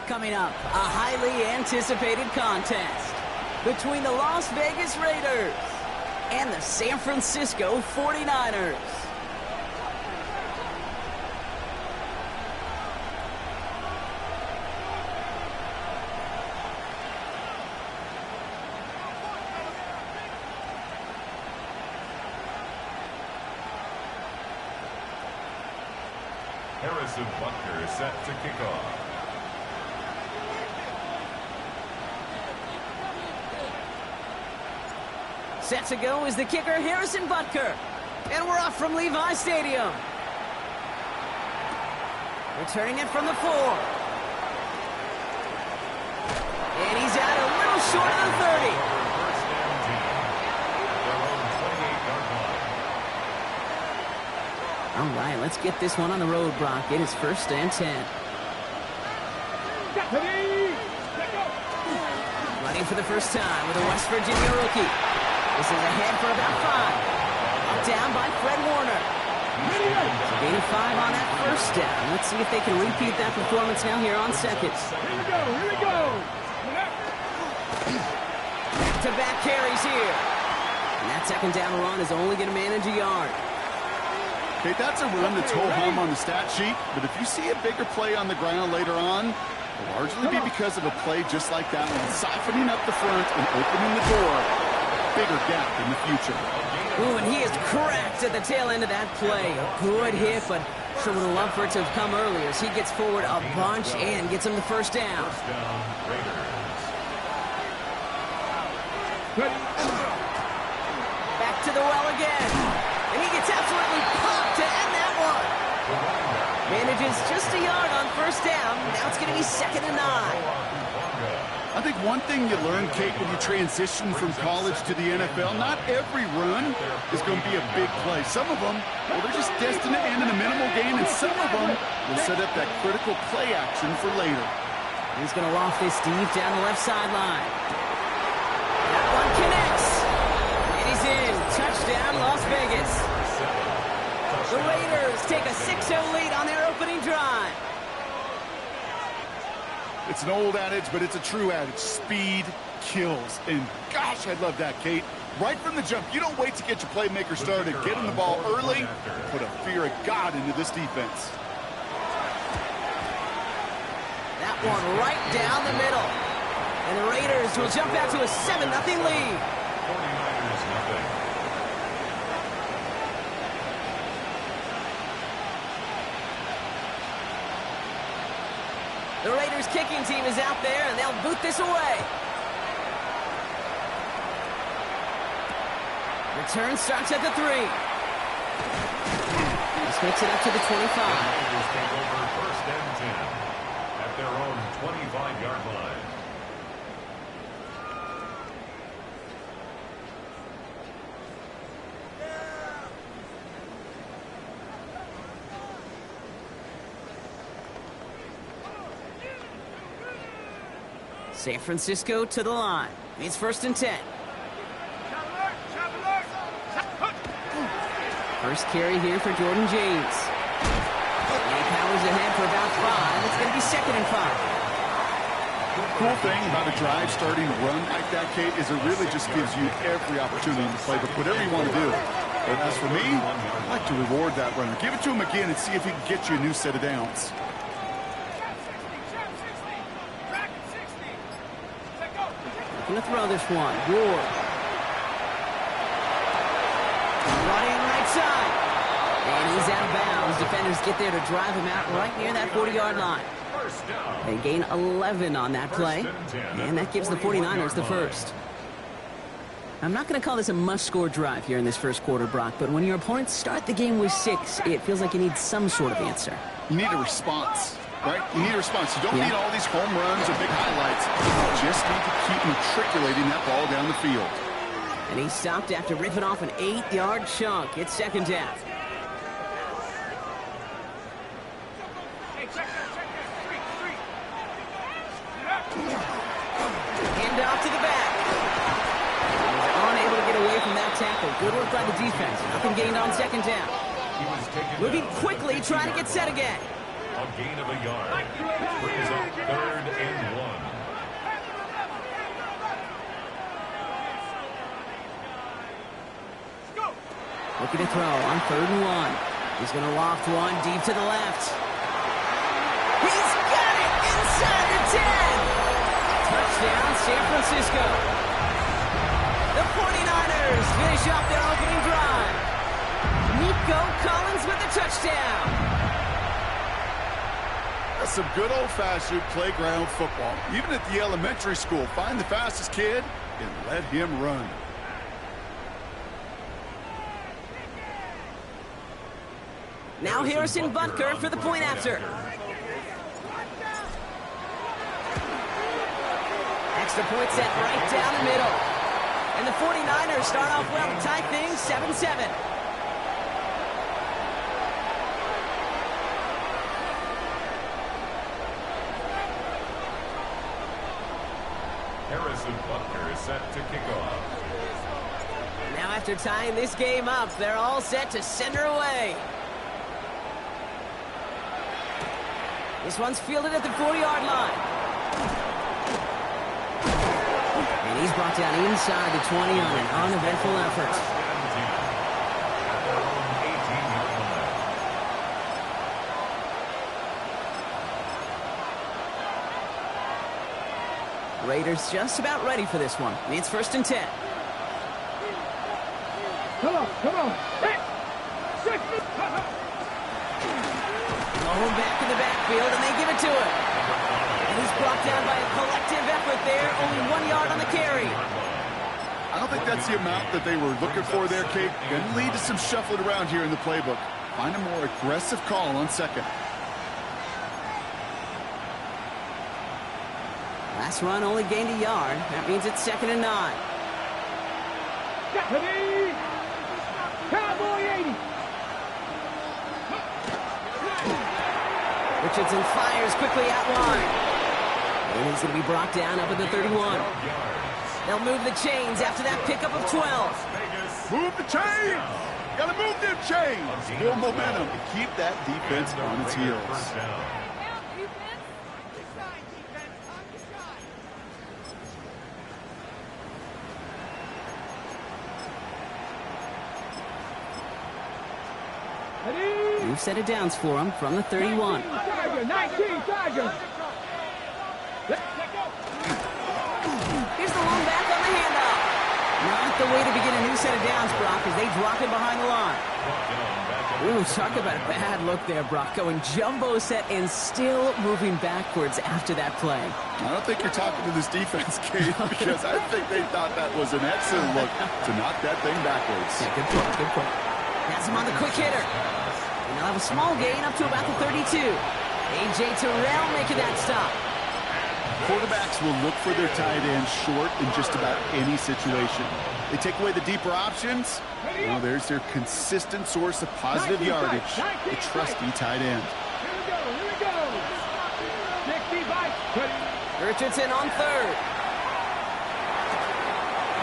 Coming up, a highly anticipated contest between the Las Vegas Raiders and the San Francisco 49ers. Harrison Butker is set to kick off. Set to go is the kicker, Harrison Butker. And we're off from Levi Stadium. Returning it from the 4. And he's out a little short of the 30. All right, let's get this one on the road, Brock. It is 1st and 10. Running for the first time with a West Virginia rookie. This is ahead for about 5. Up down by Fred Warner. Gain of 5 on that first down. Let's see if they can repeat that performance now here on seconds. Here we go, here we go. Back-to-back carries here. And that second down run is only going to manage a yard. Okay, that's a run that's ho-hum on the stat sheet, but if you see a bigger play on the ground later on, it'll largely be because of a play just like that one, siphoning up the front and opening the door. Bigger gap in the future. Ooh, and he is cracked at the tail end of that play. A good hit, but sure would have loved for it to have come earlier as he gets forward a bunch and gets him the first down. Back to the well again. And he gets absolutely pumped to end that one. Manages just a yard on first down. Now it's going to be 2nd and 9. I think one thing you learn, Kate, when you transition from college to the NFL, not every run is going to be a big play. Some of them, well, they're just destined to end in a minimal gain, and some of them will set up that critical play action for later. He's going to loft this deep down the left sideline. That one connects. And he's in. Touchdown, Las Vegas. The Raiders take a 6-0 lead on their opening drive. It's an old adage, but it's a true adage. Speed kills. And gosh, I love that, Kate. Right from the jump, you don't wait to get your playmaker started. Get him the ball early. Put a fear of God into this defense. That one right down the middle. And the Raiders will jump out to a 7-0 lead. 49ers nothing. The Raiders kicking team is out there, and they'll boot this away. Return starts at the 3. This makes it up to the 25. Raiders take over 1st and 10 at their own 25-yard line. San Francisco to the line. It's 1st and 10. First carry here for Jordan James. He powers ahead for about 5. It's going to be 2nd and 5. Cool thing about a drive starting to run like that, Kate, is it really just gives you every opportunity to play, but whatever you want to do. But as for me, I like to reward that runner. Give it to him again and see if he can get you a new set of downs. Going to throw this one. Ward. Running right side. And he's out of bounds. Defenders get there to drive him out right near that 40-yard line. They gain 11 on that play. And that gives the 49ers the first. I'm not going to call this a must-score drive here in this first quarter, Brock, but when your opponents start the game with 6, it feels like you need some sort of answer. You need a response. Right? You need a response. You don't need all these home runs or big highlights. You just need to keep matriculating that ball down the field. And he stopped after ripping off an 8-yard chunk. It's 2nd down. Hand off to the back. He's unable to get away from that tackle. Good work by the defense. Nothing gained on 2nd down. Moving quickly, trying to get set again. A gain of a yard. Brings up 3rd and Looking to throw on 3rd and 1. He's going to loft one deep to the left. He's got it inside the 10. Touchdown, San Francisco. The 49ers finish off their opening drive. Nico Collins with the touchdown. That's some good old-fashioned playground football. Even at the elementary school, find the fastest kid and let him run. Now Harrison Butker for the point after. Extra point set right down the middle. And the 49ers start off well to tie things 7-7. Harrison Butker is set to kick off. Now after tying this game up, they're all set to send her away. This one's fielded at the 40-yard line. And he's brought down inside the 20 on an uneventful effort. Raiders just about ready for this one. It's 1st and 10. Come on. Going back in the backfield, and they give it to him. And he's brought down by a collective effort there. Only 1 yard on the carry. I don't think that's the amount that they were looking for there, Kate. Going to lead to some shuffling around here in the playbook. Find a more aggressive call on 2nd. Last run only gained a yard. That means it's 2nd and 9. Cowboy 80. Richardson fires quickly out wide. And he's going to be brought down up at the 31. They'll move the chains after that pickup of 12. Move the chains! Gotta move them chains! Build momentum and keep that defense on its heels. New set of downs for him from the 31. 19, Here's the long back on the handoff. Not the way to begin a new set of downs, Brock, as they drop it behind the line. Ooh, talk about a bad look there, Brock. Going jumbo set and still moving backwards after that play. I don't think you're talking to this defense, Kate, because I think they thought that was an excellent look to knock that thing backwards. Yeah, good point. Has him on the quick hitter. And they'll have a small gain up to about the 32. A.J. Terrell making that stop. Quarterbacks will look for their tight end short in just about any situation. They take away the deeper options. Well, there's their consistent source of positive yardage, the trusty tight end. Here we go. 65. Richardson on 3rd.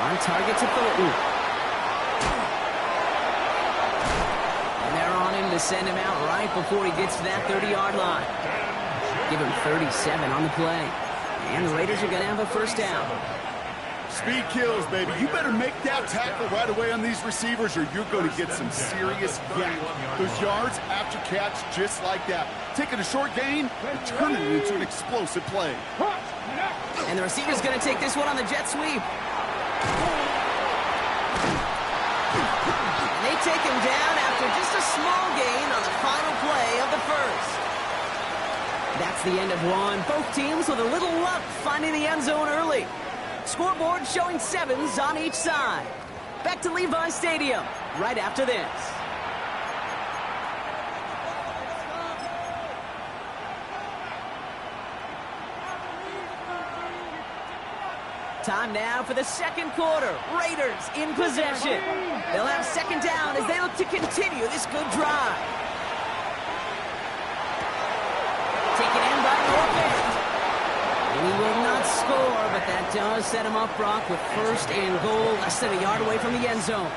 On target to Thornton. And they're on him to send him out right before he gets to that 30-yard line. Give him 37 on the play. And the Raiders are going to have a 1st down. Speed kills, baby. You better make that tackle right away on these receivers or you're going to get some serious yak. Those yards after catch just like that. Taking a short gain and turning it into an explosive play. And the receiver's going to take this one on the jet sweep. And they take him down after just a small gain on the final play of the 1st. That's the end of one. Both teams with a little luck finding the end zone early. Scoreboard showing 7s on each side. Back to Levi Stadium right after this. Time now for the 2nd quarter. Raiders in possession. They'll have 2nd down as they look to continue this good drive. Taken in by Northwest. He will not score, but that does set him up, Brock, with 1st and goal, less than a yard away from the end zone.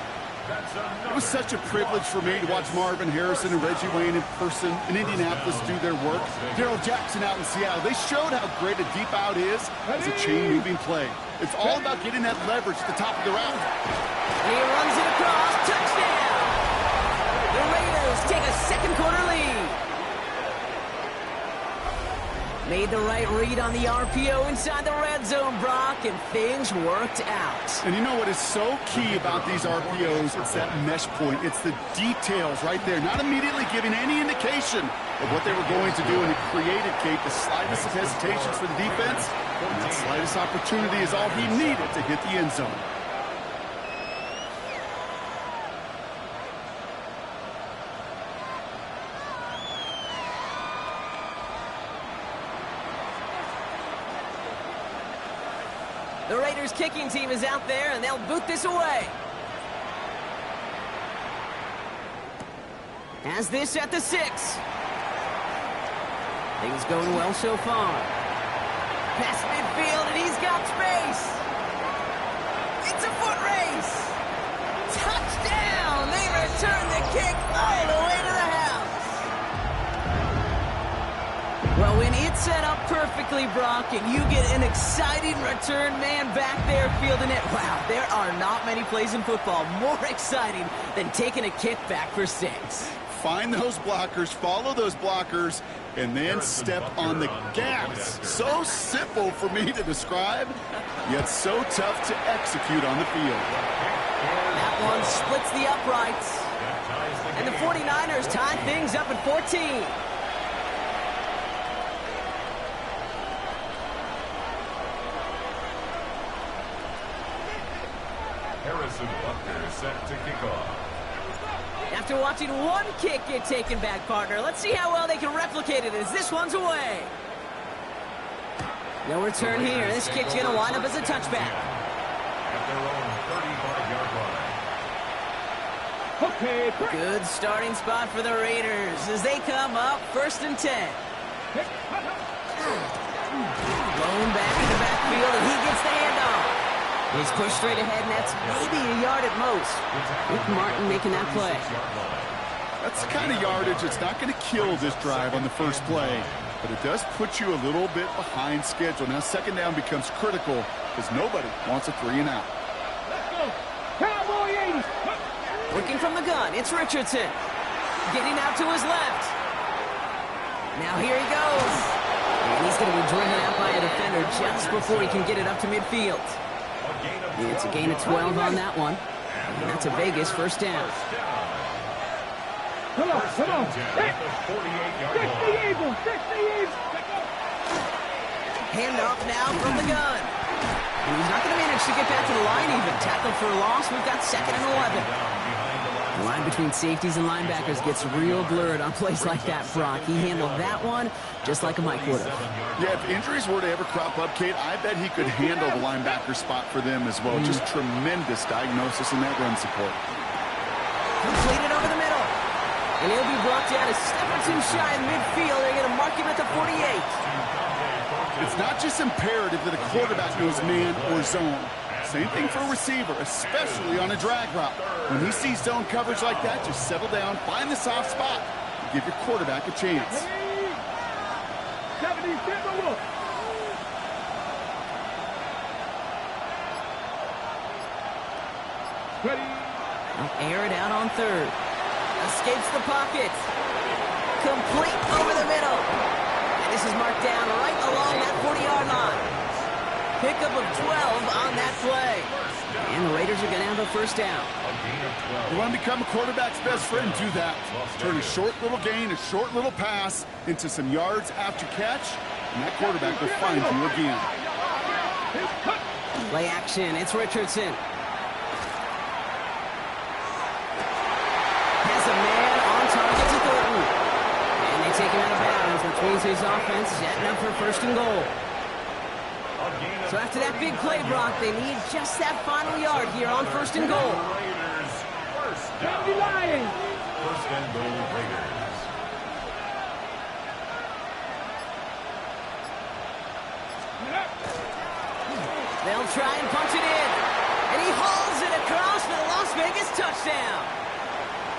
It was such a privilege for me to watch Marvin Harrison and Reggie Wayne in person in Indianapolis do their work. Darrell Jackson out in Seattle. They showed how great a deep out is as a chain-moving play. It's all about getting that leverage at the top of the route. He runs it across. Touchdown! Raiders take a second quarter lead. Made the right read on the RPO inside the red zone, Brock, and things worked out. And you know what is so key about these RPOs? It's that mesh point. It's the details right there. Not immediately giving any indication of what they were going to do, and it created, Kate, the slightest of hesitations for the defense. And that slightest opportunity is all he needed to hit the end zone. The Raiders kicking team is out there, and they'll boot this away. Has this at the 6. Things going well so far. Past midfield, and he's got space. It's a foot race. Touchdown! They return the kick all the way to the house. Well, when it's set up perfectly, Brock, and you get an exciting return man back there fielding it, wow, there are not many plays in football more exciting than taking a kick back for 6. Find those blockers, follow those blockers, and then step on the gas. So simple for me to describe, yet so tough to execute on the field. That one splits the uprights. And the 49ers tie things up at 14. Harrison Butker is set to kick off. After watching one kick get taken back, partner, let's see how well they can replicate it as this one's away. No return here. This kick's going to wind up as a touchback. At their own 35-yard line. Okay, Good starting spot for the Raiders as they come up 1st and 10. Blown back in the backfield, and he gets the handoff. He's pushed straight ahead, and that's maybe a yard at most. Rick Martin making that play. That's the kind of yardage that's not going to kill this drive on the first play, but it does put you a little bit behind schedule. Now, second down becomes critical because nobody wants a 3 and out. let's go. Cowboy 80s. Working from the gun, it's Richardson. Getting out to his left. Now here he goes. And he's going to be driven out by a defender just before he can get it up to midfield. It's a gain of 12 on that one. And that's a Vegas first down. Come on. 48-yard 60 line. Eagles. 60 Eagles. Handoff now from the gun. And he's not going to manage to get back to the line even. Tackled for a loss. We've got 2nd and 11. The line between safeties and linebackers gets real blurred on plays like that, Brock. He handled that one just like a Mike would have. Yeah, if injuries were to ever crop up, Kate, I bet he could handle the linebacker spot for them as well. Just tremendous diagnosis in that run support. Completed over the middle. And he'll be brought down a step or two shy in midfield. They're going to mark him at the 48. It's not just imperative that a quarterback knows man or zone. Same thing for a receiver, especially on a drag route. When he sees zone coverage like that, just settle down, find the soft spot, and give your quarterback a chance. 70 Timberwolves. Ready. They'll air it out on 3rd. Escapes the pocket. Complete over the middle. And this is marked down right along that 40-yard line. Pickup of 12 on that play. And the Raiders are going to have a first down. You want to become a quarterback's best friend, do that. Turn a short little gain, a short little pass into some yards after catch, and that quarterback will find you again. Play action. It's Richardson. Has a man on target to Thornton. And they take him out of bounds, which means his offense is setting up for 1st and goal. So after that big play, Brock, they need just that final yard here on 1st and goal. Raiders, first down. Candy Lions. 1st and goal, Raiders. They'll try and punch it in. And he hauls it across for the Las Vegas touchdown.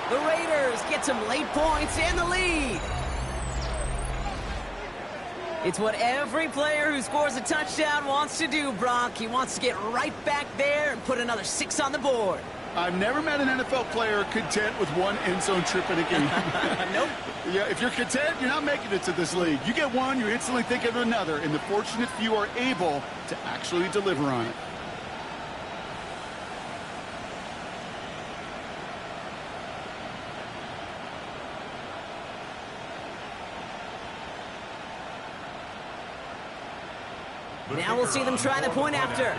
The Raiders get some late points and the lead. It's what every player who scores a touchdown wants to do, Brock. He wants to get right back there and put another 6 on the board. I've never met an NFL player content with one end zone trip in a game. Nope. Yeah, if you're content, you're not making it to this league. You get one, you're instantly thinking of another, and the fortunate few are able to actually deliver on it. Now we'll see them try the point after.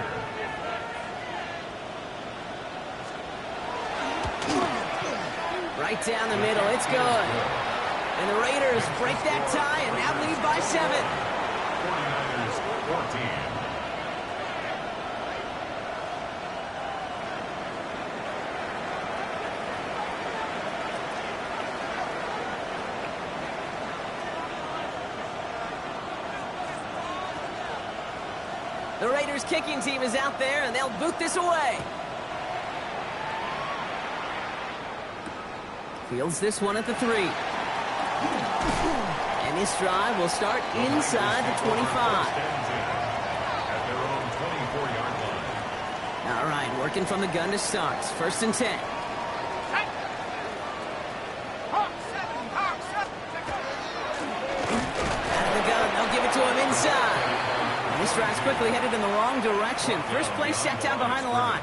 Right down the middle, it's good. And the Raiders break that tie and now lead by 7. 49ers 14. The Raiders kicking team is out there, and they'll boot this away. Fields this one at the 3. And this drive will start inside the 25. At their own 24-yard line. All right, working from the gun to start. 1st and 10. Out of the gun, they'll give it to him inside. This drive's quickly headed in the wrong direction. First play set down behind the line.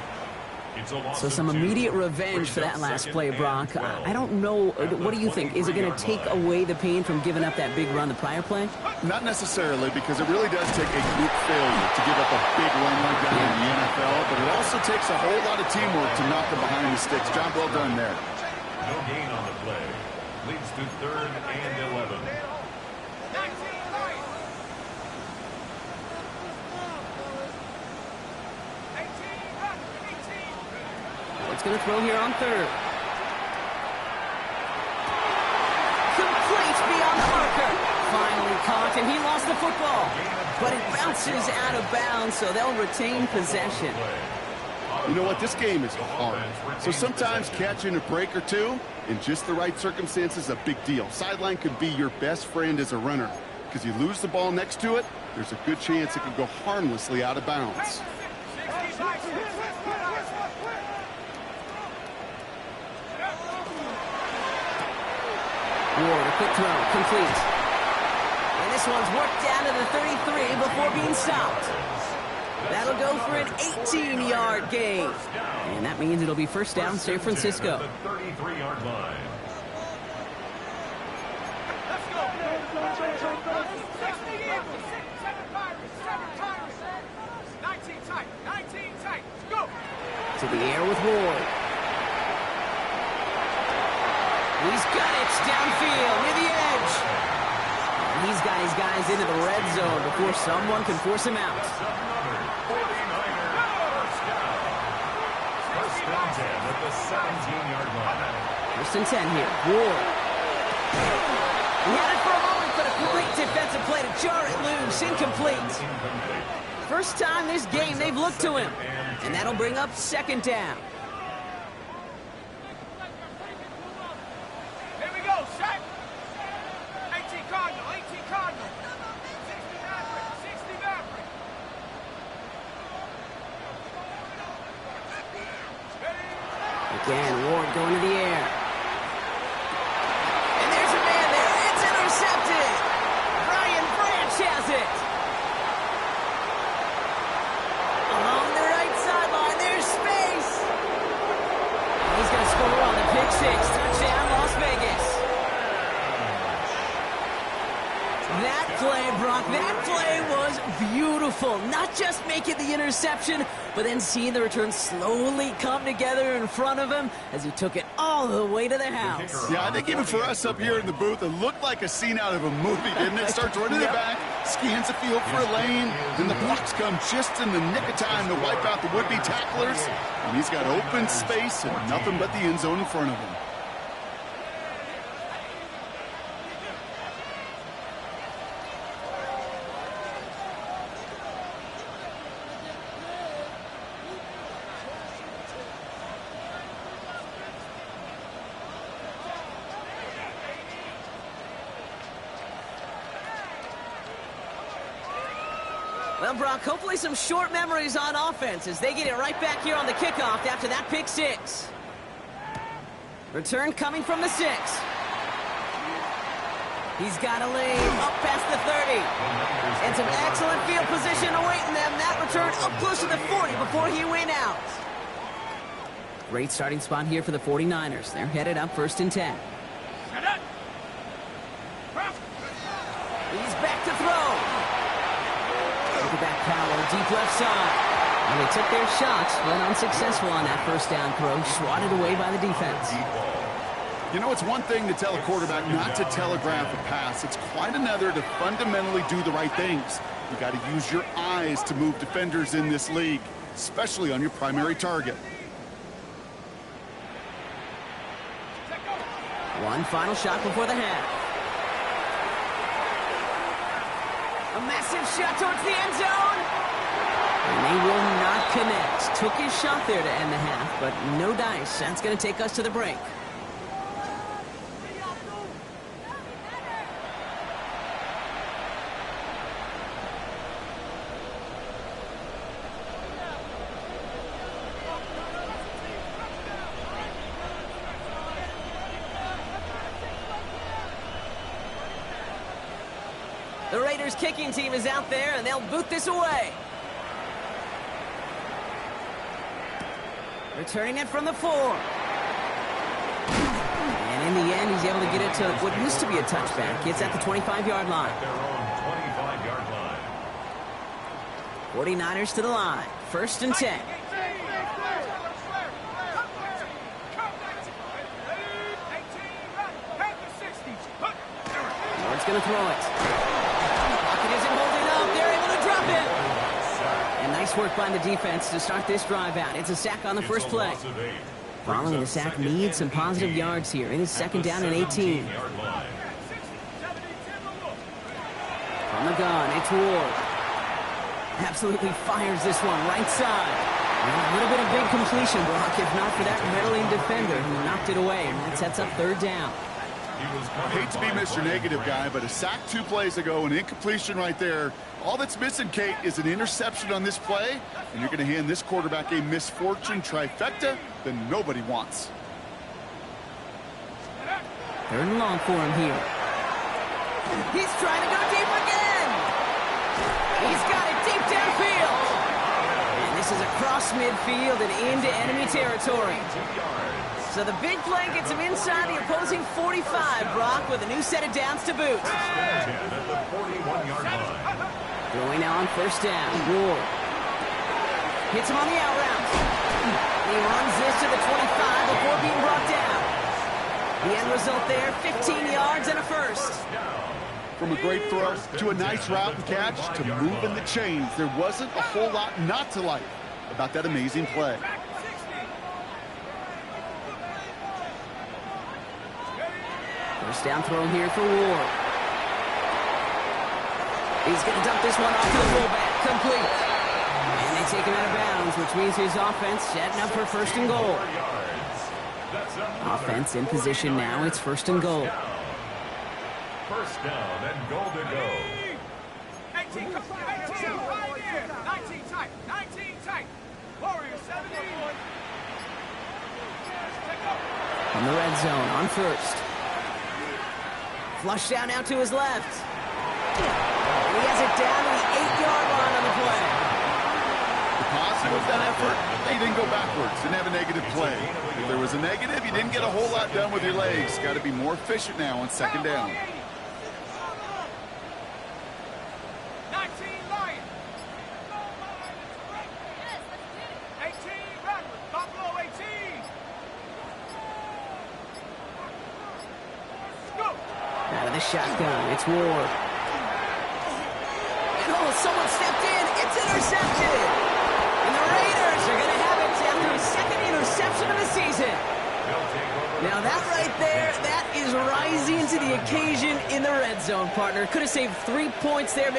So some immediate revenge for that last play, Brock. I don't know. What do you think? Is it going to take away the pain from giving up that big run the prior play? Not necessarily, because it really does take a group failure to give up a big run like that in the NFL, but it also takes a whole lot of teamwork to knock them behind the sticks. Job well done there. No gain on the play. Leads to 3rd and 11. It's going to throw here on 3rd. Complete beyond the marker. Finally caught, and he lost the football. But it bounces out of bounds, so they'll retain possession. You know what? This game is hard. So sometimes catching a break or two in just the right circumstances is a big deal. Sideline could be your best friend as a runner, because you lose the ball next to it, there's a good chance it could go harmlessly out of bounds. Ward, a quick throw, complete. And this one's worked down to the 33 before being stopped. That'll go for an 18-yard gain. And that means it'll be 1st down, San Francisco. The 33-yard line. To the air with Ward. He's got it downfield near the edge. And he's got his guys into the red zone before someone can force him out. 49ers first down. 1st and 10 at the 17-yard line. 1st and 10 here. Ward. He had it for a moment, but a great defensive play to jar it loose. Incomplete. First time this game they've looked to him. And that'll bring up 2nd down. Here we go, set. 18 Cardinal, 18 Cardinal. 60 Maverick. Again, Ward going to the air. And there's a man there. It's intercepted. Brian Branch has it. Along the right sideline, there's space. He's going to score on the pick 6. Touchdown, Las Vegas. That play, Brock, that play was beautiful. Not just making the interception, but then seeing the return slowly come together in front of him as he took it all the way to the house. Yeah, I think even for us up here in the booth, it looked like a scene out of a movie, didn't it? Starts running it back, scans the field for a lane, then the blocks come just in the nick of time to wipe out the would-be tacklers, and he's got open space and nothing but the end zone in front of him. Well, Brock, hopefully some short memories on offense as they get it right back here on the kickoff after that pick six. Return coming from the 6. He's got a lead up past the 30. And some excellent field position awaiting them. That return up close to the 40 before he went out. Great starting spot here for the 49ers. They're headed up 1st and 10. He's back to throw. Look at that power, deep left side. And they took their shots, but unsuccessful on that first down throw, swatted away by the defense. You know, it's one thing to tell a quarterback not to telegraph a pass. It's quite another to fundamentally do the right things. You got to use your eyes to move defenders in this league, especially on your primary target. One final shot before the half. A massive shot towards the end zone. And they will not connect. Took his shot there to end the half, but no dice. That's going to take us to the break. The Raiders kicking team is out there, and they'll boot this away. Returning it from the 4. And in the end, he's able to get it to what used to be a touchback. It's at the 25-yard line. Their own 25-yard line. 49ers to the line. 1st and 10. Ward's going to throw it. Pocket isn't holding up. They're able to drop it. And nice work by the defense to start this drive out. It's a sack on the first play. Following the sack needs some positive yards here. It is 2nd down and 18. From the gun, it's Ward. Absolutely fires this one right side. And a little bit of big completion block, if not for that meddling defender who knocked it away. And that sets up 3rd down. I hate to be Mr. Negative guy, but a sack 2 plays ago, an incompletion right there. All that's missing, Kate, is an interception on this play, and you're going to hand this quarterback a misfortune trifecta that nobody wants. 3rd and long for him here. He's trying to go deep again. He's got it deep downfield. And this is across midfield and into enemy territory. So the big play gets him inside the opposing 45, Brock, with a new set of downs to boot. Going now on 1st down. Ward hits him on the out route. He runs this to the 25 before being brought down. The end result there, 15 yards and a 1st. From a great throw to a nice route and catch to moving the chains, there wasn't a whole lot not to like about that amazing play. First down throw here for Ward. He's going to dump this one off to the fullback. Complete. And they take him out of bounds, which means his offense setting up for 1st and goal. Offense in position now. It's 1st and goal. 1st down and goal to go. 18 right here. 19 tight. 19 tight. Warriors 70. From the red zone on 1st. Flush down now to his left. And he has it down to the 8-yard line on the play. The positive of that effort, they didn't go backwards, didn't have a negative play. If there was a negative, you didn't get a whole lot done with your legs. Got to be more efficient now on 2nd down. 19 Lions. 18 Redwood. Buffalo 18. Go. Out of the shotgun, it's Ward. And oh, someone stepped in. It's intercepted. And the Raiders are going to have it after his 2nd interception of the season. Now that right there, that is rising to the occasion in the red zone, partner. Could have saved 3 points there,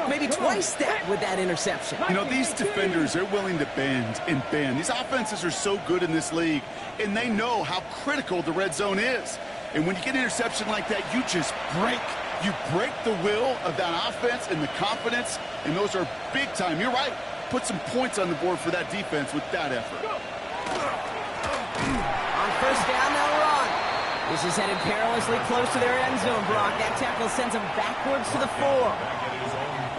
maybe twice that with that interception. You know, these defenders, they're willing to bend and bend. These offenses are so good in this league, and they know how critical the red zone is. And when you get an interception like that, you just break. You break the will of that offense and the confidence And those are big time. You're right. Put some points on the board for that defense with that effort. On first down, they'll run. This is headed perilously close to their end zone, Brock. That tackle sends them backwards to the 4.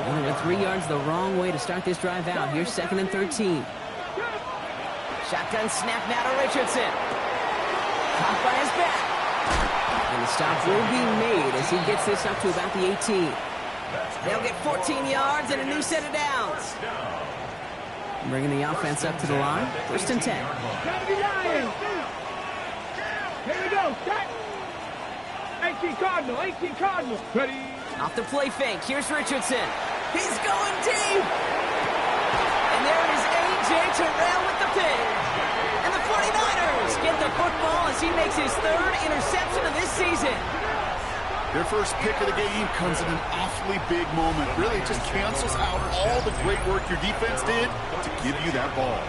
Only with 3 yards the wrong way to start this drive out. Here's 2nd and 13. Shotgun snap now to Richardson. Caught by his back. And the stop will be made as he gets this up to about the 18. They'll get 14 yards and a new set of downs. Bringing the offense up to the line. 1st and 10. Here we go. 18 Cardinal. 18 Cardinal. Ready. Off the play fake. Here's Richardson. He's going deep. And there is A.J. Terrell with the pick. And the 49ers get the football as he makes his 3rd interception of this season. Their first pick of the game comes in an awfully big moment. Really just cancels out all the great work your defense did to give you that ball.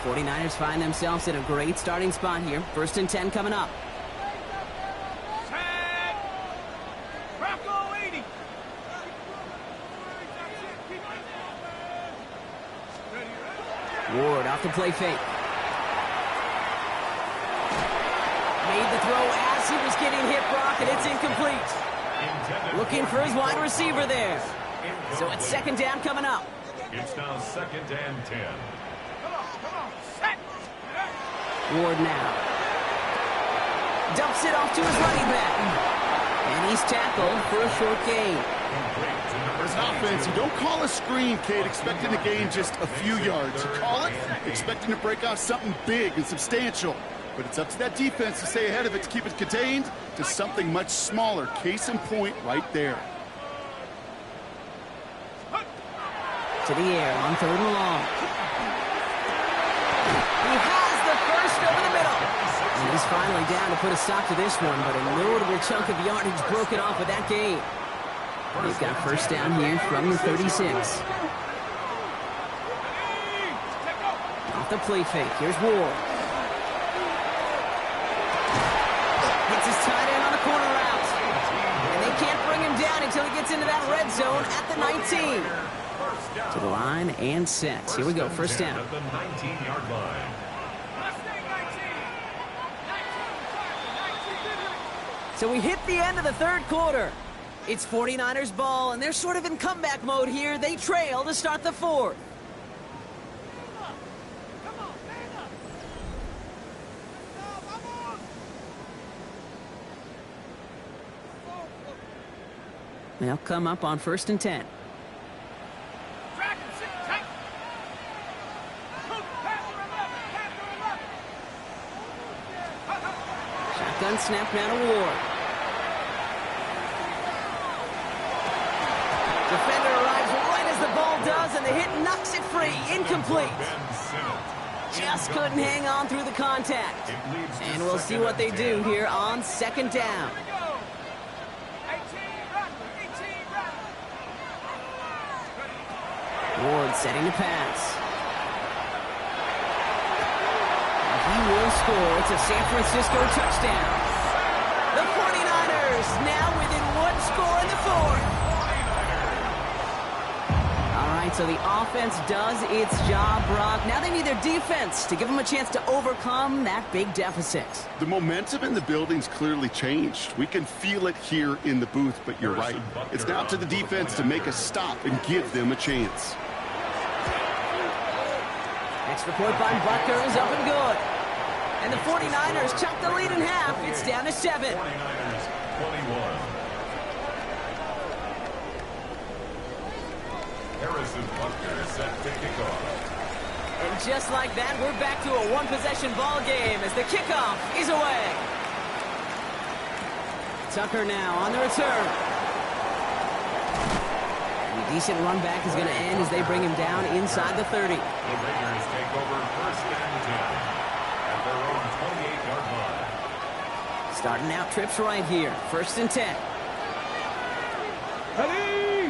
49ers find themselves at a great starting spot here. 1st and 10 coming up. Rocco 80. Ward off the play fake. Made the throw as he was getting hit, Brock, and it's incomplete. Looking for his wide receiver there. So it's 2nd down coming up. It's now 2nd and 10. Come on, set. Ward now. Dumps it off to his running back. And he's tackled for a short gain. As an offense, you don't call a screen, Kate, expecting to gain just a few yards. You call it expecting to break off something big and substantial. But it's up to that defense to stay ahead of it, to keep it contained to something much smaller. Case in point right there. To the air on 3rd and long. He has the first over the middle. And he's finally down to put a stop to this one, but a notable chunk of yardage broken off with that game. He's got 1st down here from the 36. Off the play fake. Here's Ward. Hits his tight end on the corner route. And they can't bring him down until he gets into that red zone at the 19. To the line and set. Here we go. 1st down. At the 19-yard line. So we hit the end of the 3rd quarter. It's 49ers ball, and they're sort of in comeback mode here. They trail to start the 4th. They'll come up on 1st and 10. Shotgun snap now to Ward. Defender arrives right as the ball does, and the hit knocks it free. Incomplete. Just couldn't hang on through the contact. And we'll see what they do here on 2nd down. Ward setting to pass. And he will score. It's a San Francisco touchdown. The 49ers now within 1 score in the 4th. All right, so the offense does its job, Brock. Now they need their defense to give them a chance to overcome that big deficit. The momentum in the building's clearly changed. We can feel it here in the booth, but you're right. It's now to the defense to make a stop and give them a chance. Extra point by Butker is up and good. And the 49ers chop the lead in half. It's down to 7. 49ers 21. Harrison Butker is set to kick off. And just like that, we're back to a one-possession ball game as the kickoff is away. Tucker now on the return. A decent run back is going to end as they bring him down inside the 30. The Raiders take over 1st and 10 at their own 28-yard line. Starting out trips right here. 1st and 10. Ready?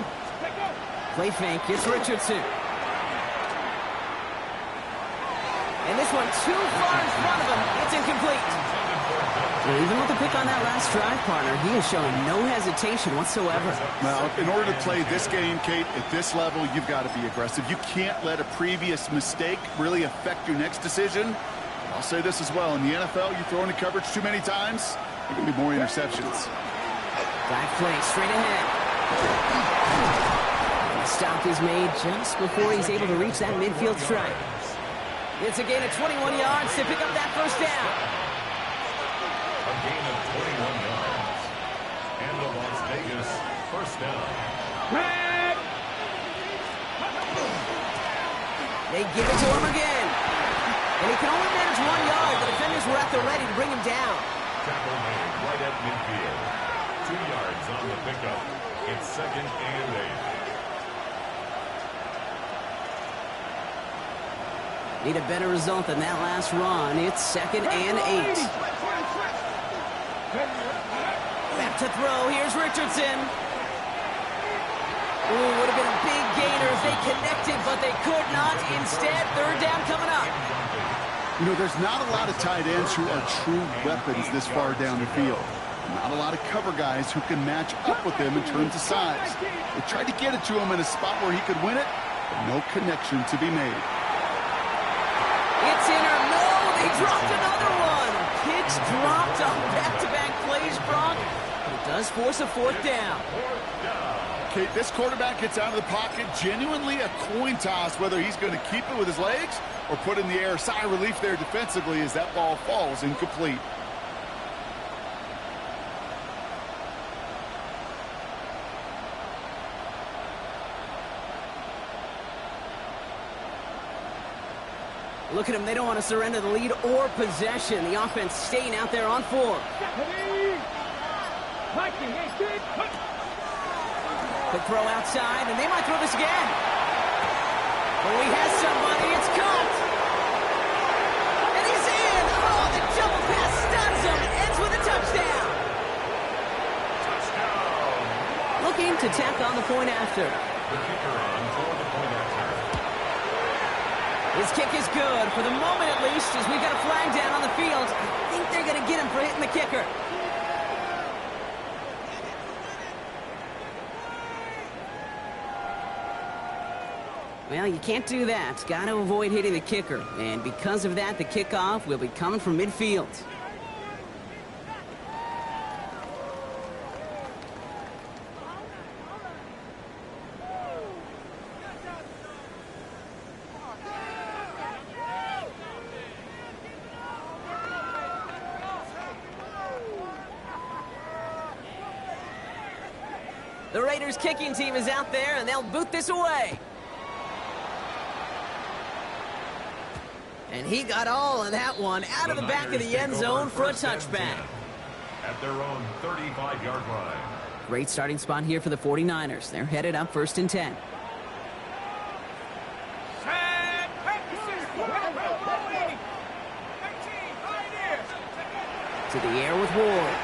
Play fake. It's Richardson. And this one too far in front of him. It's incomplete. Well, even with the pick on that last drive, partner, he is showing no hesitation whatsoever. Well, in order to play this game, Kate, at this level, you've got to be aggressive. You can't let a previous mistake really affect your next decision. I'll say this as well. In the NFL, you throw into coverage too many times, there can be more interceptions. Dive play straight ahead. The stop is made just before he's able to reach that midfield stripe. It's a gain of 21 yards to pick up that first down. A gain of 21 yards. And the Las Vegas first down. They give it to him again. And he can only manage 1 yard. The defenders were at the ready to bring him down. Tackle made right at midfield. 2 yards on the pickup. It's 2nd and 8. Need a better result than that last run. It's 2nd and 8. Back to throw. Here's Richardson. Ooh, would have been a big gainer if they connected, but they could not. Instead, 3rd down coming up. You know, there's not a lot of tight ends who are true weapons this far down the field. Not a lot of cover guys who can match up with them in terms of size. They tried to get it to him in a spot where he could win it, but no connection to be made. It's in or no, they dropped another one. Picks dropped on back-to-back plays, Brock. But it does force a 4th down. Kate, this quarterback gets out of the pocket, genuinely a coin toss whether he's going to keep it with his legs or put in the air. Sigh of relief there defensively as that ball falls incomplete. Look at them. They don't want to surrender the lead or possession. The offense staying out there on 4. Quick throw outside, and they might throw this again. Oh, he has somebody. It's caught. And he's in. Oh, the double pass stuns him. It ends with a touchdown. Looking to tack on the point after. The kicker on for the point after. His kick is good, for the moment at least, as we've got a flag down on the field. I think they're going to get him for hitting the kicker. Well, you can't do that. Got to avoid hitting the kicker. And because of that, the kickoff will be coming from midfield. The Raiders kicking team is out there, and they'll boot this away. And he got all of that one out of the back of the end zone for a touchback. At their own 35-yard line. Great starting spot here for the 49ers. They're headed up 1st and 10. To the air with Ward.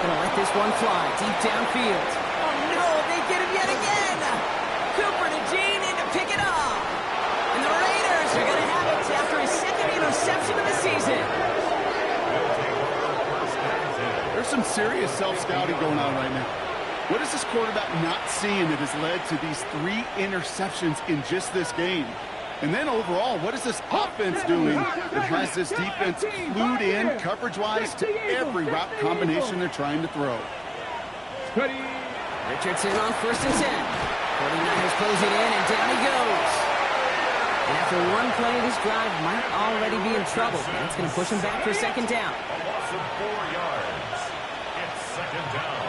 Gonna let this one fly deep downfield. Oh no, they get him yet again. Cooper to Gene in to pick it up. And the Raiders are gonna have it after his 2nd interception of the season. There's some serious self-scouting going on right now. What is this quarterback not seeing that has led to these 3 interceptions in just this game? And then overall, what is this offense doing that has this defense clued in coverage-wise to every route combination they're trying to throw? Richardson on 1st and 10. 49ers close it in, and down he goes. And after one play, this drive might already be in trouble. That's going to push him back for 2nd down. A loss of 4 yards. It's 2nd down.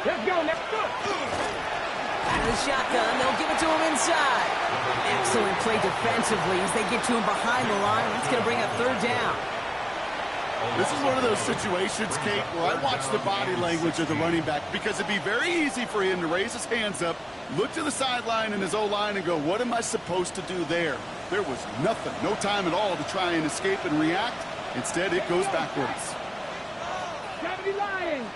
Let's go, let's go. Out of the shotgun, they'll give it to him inside. Excellent play defensively as they get to him behind the line. That's going to bring up 3rd down. This is one of those situations, Kate, where I watch the body language of the running back because it'd be very easy for him to raise his hands up, look to the sideline in his O-line and go, what am I supposed to do there? There was nothing, no time at all to try and escape and react. Instead, it goes backwards. 70 Lions.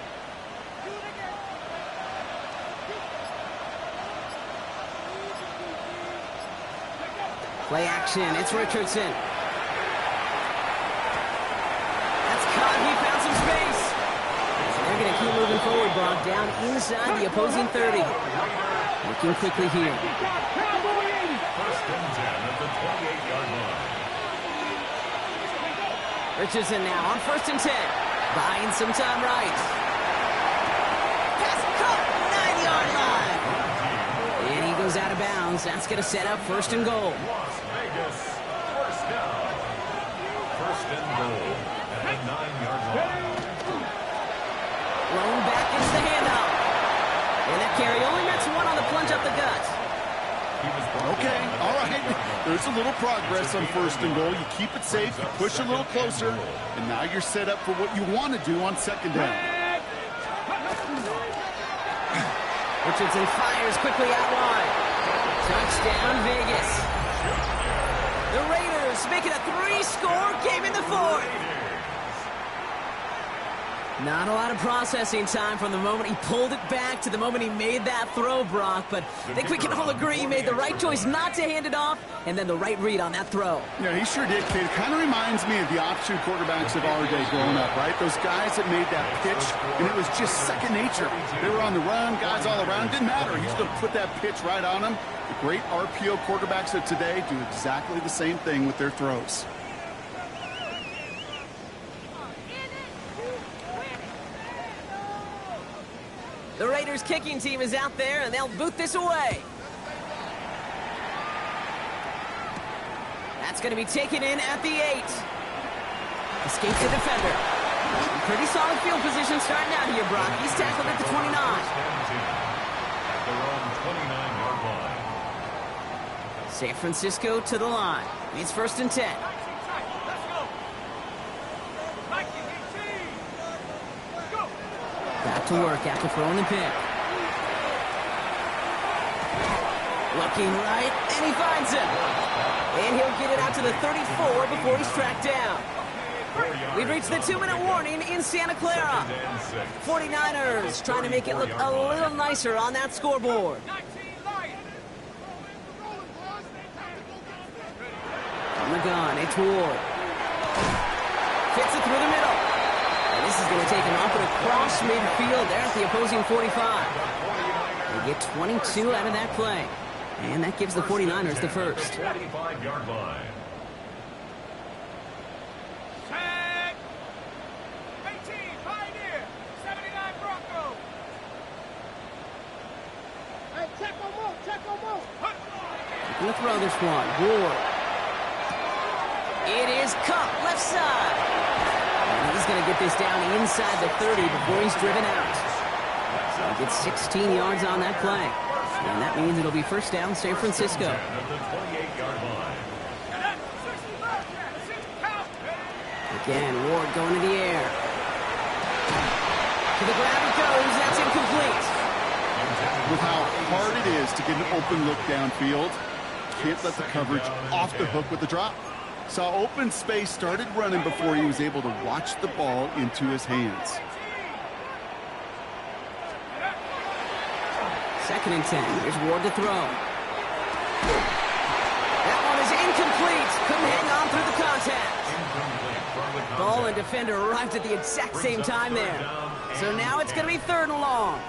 Play action. It's Richardson. forward, Brock, down inside the opposing 30. Working quickly here. First and 10 at the 28-yard line. Richardson now on 1st and 10. Buying some time right. Pass caught, 9-yard line. And he goes out of bounds. That's going to set up 1st and goal. Las Vegas, first down. First and goal at the 9-yard line. Blown back into the handoff. And that carry only nets one on the plunge up the gut. Okay, all right. There's a little progress on 1st and goal. You keep it safe, you push a little closer, and now you're set up for what you want to do on 2nd down. Richardson fires quickly out wide. Touchdown, Vegas. The Raiders make it a 3-score game in the 4th. Not a lot of processing time from the moment he pulled it back to the moment he made that throw, Brock. But I think we can all agree he made the right choice not to hand it off, and then the right read on that throw. Yeah, he sure did, Kate. It kind of reminds me of the option quarterbacks of our day growing up, right? Those guys that made that pitch, and it was just second nature. They were on the run, guys all around. Didn't matter. He's going to put that pitch right on them. The great RPO quarterbacks of today do exactly the same thing with their throws. The Raiders kicking team is out there, and they'll boot this away. That's going to be taken in at the 8. Escapes the defender. Pretty solid field position starting out here, Brock. He's tackled at the 29. At their own 29-yard line. San Francisco to the line. It's 1st and 10. Let's go. Nike, 18. Go. Back to work after throwing the pick. Looking right, and he finds him. And he'll get it out to the 34 before he's tracked down. We've reached the 2-minute warning in Santa Clara. 49ers trying to make it look a little nicer on that scoreboard. 19 Lions. On the gun, it's Ward. Fits it through the middle. And this is going to take him up and across midfield there at the opposing 45. They get 22 out of that play. And that gives the 49ers the first. 25-yard line. Tag. 18 Pioneer. 79 Bronco. Hey, check them out. Going to throw this one. Ward. It is Cup, left side. And he's going to get this down inside the 30 before he's driven out. He gets 16 yards on that play. And that means it'll be first down, San Francisco. At the 28-yard line. Again, Ward going to the air. To the ground it goes. That's incomplete. With how hard it is to get an open look downfield, can't let the coverage off the hook with the drop. Saw open space, started running before he was able to watch the ball into his hands. 2nd and 10. Here's Ward to throw. That one is incomplete. Couldn't hang on through the contact. Ball and defender arrived at the exact same time there. So now it's going to be 3rd and long.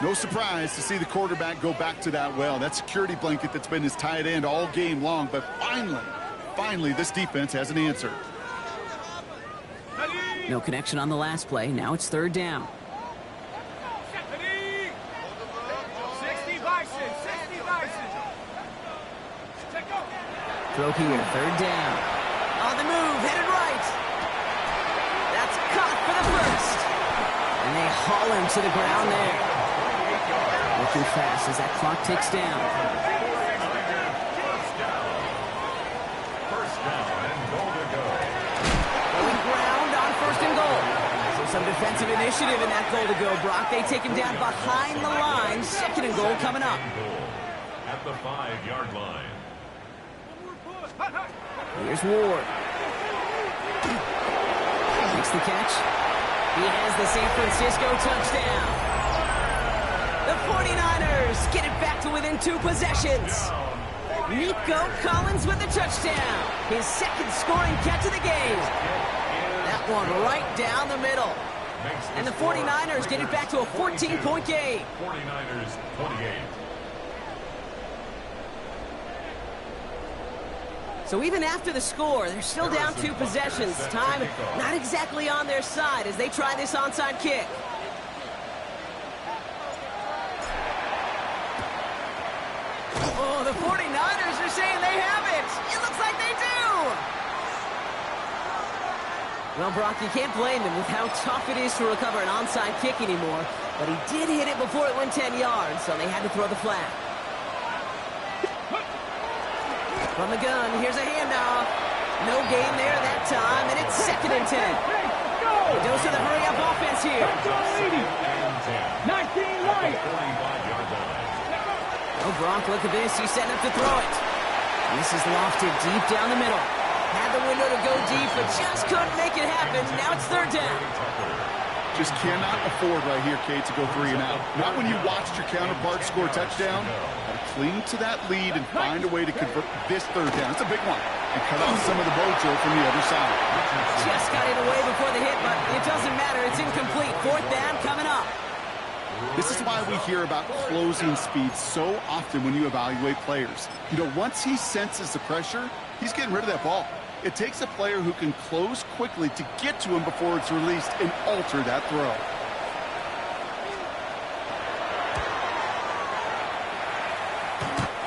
No surprise to see the quarterback go back to that well. That security blanket that's been his tight end all game long. But finally, this defense has an answer. No connection on the last play. Now it's 3rd down. 60 Bison. Throw here, 3rd down. On the move, headed right. That's caught for the first. And they haul him to the ground there. Looking fast as that clock ticks down. First down and goal to go. Going ground on 1st and goal. So some defensive initiative in that goal to go, Brock. They take him down behind the line. 2nd and goal coming up. Goal at the 5-yard line. Here's Ward. Makes the catch. He has the San Francisco touchdown. The 49ers get it back to within 2 possessions. Nico Collins with the touchdown. His 2nd scoring catch of the game. That one right down the middle. And the 49ers get it back to a 14-point game. 49ers 28. So even after the score, they're still down 2 possessions. Time not exactly on their side as they try this onside kick. Oh, the 49ers are saying they have it. It looks like they do. Well, Brock, you can't blame him with how tough it is to recover an onside kick anymore. But he did hit it before it went 10 yards, so they had to throw the flag. From the gun, here's a handoff. No gain there that time, and it's 2nd and 10. He goes to the hurry-up offense here. 19 right. Oh, Gronk, look at this. He's setting up to throw it. And this is lofted deep down the middle. Had the window to go deep, but just couldn't make it happen. Now it's 3rd down. Just cannot afford right here, Kate, to go 3 and out. Not when you watched your counterpart score a touchdown. Got to cling to that lead and find a way to convert this 3rd down. It's a big one. And cut off some of the mojo from the other side. Just got it away before the hit, but it doesn't matter. It's incomplete. 4th down coming up. This is why we hear about closing speed so often when you evaluate players. You know, once he senses the pressure, he's getting rid of that ball. It takes a player who can close quickly to get to him before it's released and alter that throw.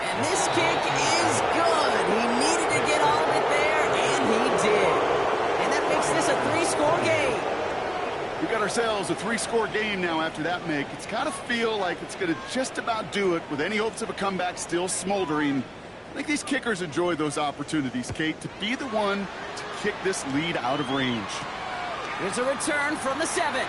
And this kick is good. He needed to get all of it there, and he did. And that makes this a 3-score game. We got ourselves a 3-score game now after that make. It's got to feel like it's going to just about do it with any hopes of a comeback still smoldering. I think these kickers enjoy those opportunities, Kate, to be the one to kick this lead out of range. Here's a return from the 7.